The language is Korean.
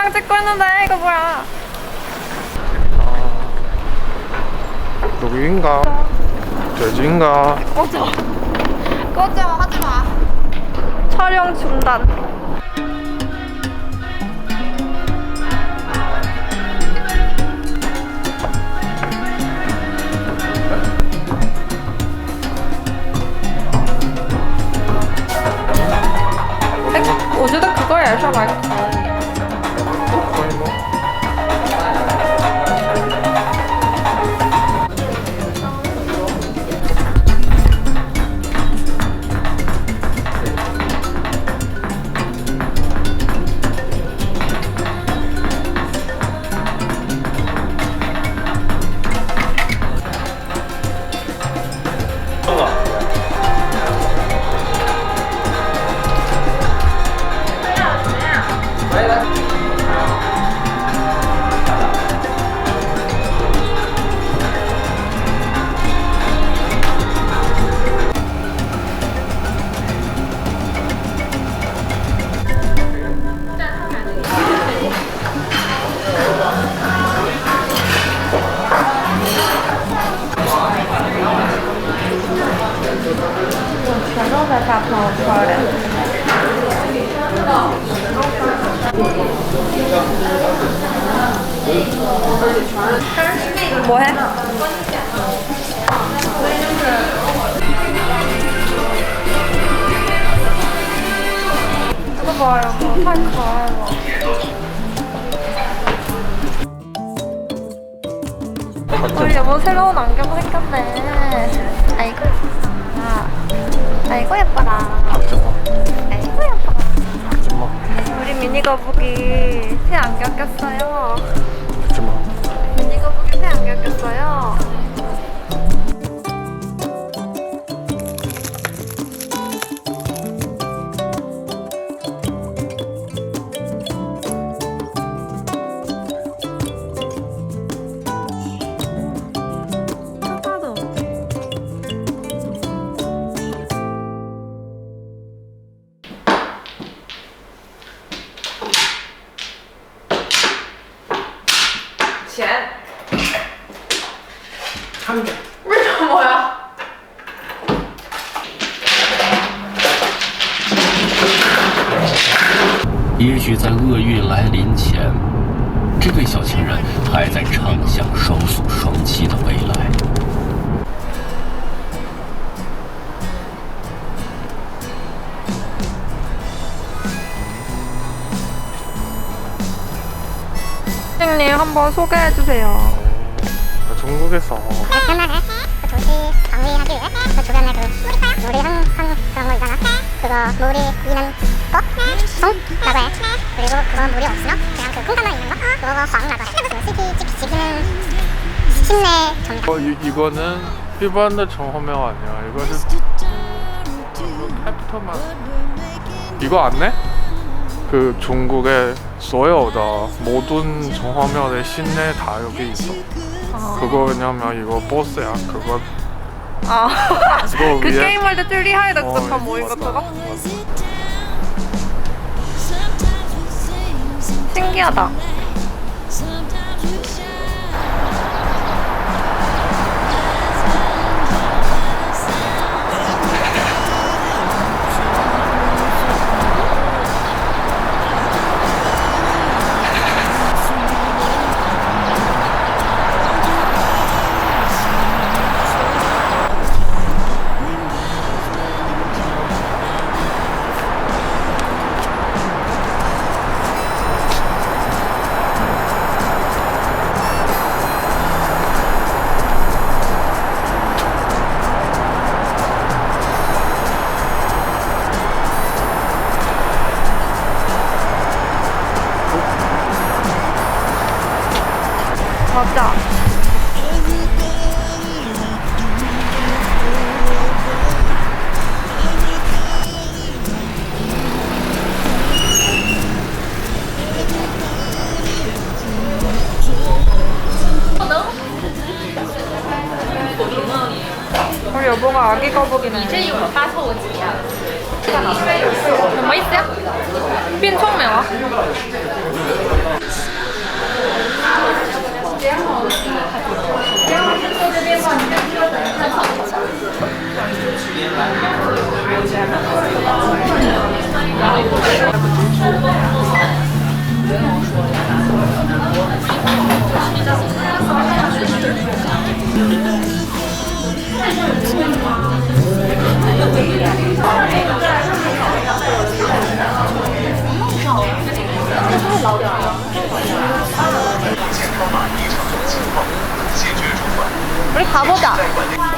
영상 찍고 있는데 이거 뭐야? 누구인가? 돼지인가? 꺼져. 꺼져. 하지 마. 촬영 중단. 에? 我觉得可也是蛮可以。 거의 뭐 뭐해? 이거 봐요.太可爱了. 우리 여보 새로운 안경 생겼네. 아이고. 아이고 예뻐라. 아이고 예뻐라. 우리 미니 거북이 새 안경 꼈어요. 미니 거북이 새 안경 꼈어요. 뭐야? 也许在厄运来临前，这对小情人还在畅想双宿双栖的未来。 선생님 한번 소개해주세요. 중국에서 그날에 그 도시 정리하기 위해 그 주변에 그 물이 항상 그런 거 있잖아. 그거 물이 있는 곳? 라고 해. 그리고 그거 물이 없으면 그냥 그空간만 있는 거? 그거가 광라고 해. 그 지키는 실내 점. 이거는 일반의 정화명 아니야. 이거는 캡터만. 이거 안 내? 그 중국의 所有的 모든 정화면의 신내 다 여기 있어. 그거 왜냐면 이거 보스야. 그거 그 위에- 게임할 때 뚜리하이드 다 모인 맞아. 것처럼? 신기하다. 맞아. 우리 여보가 아기 거북이네. 这有发错误几呀？什么意思呀？变聪明了。 우리 가보자.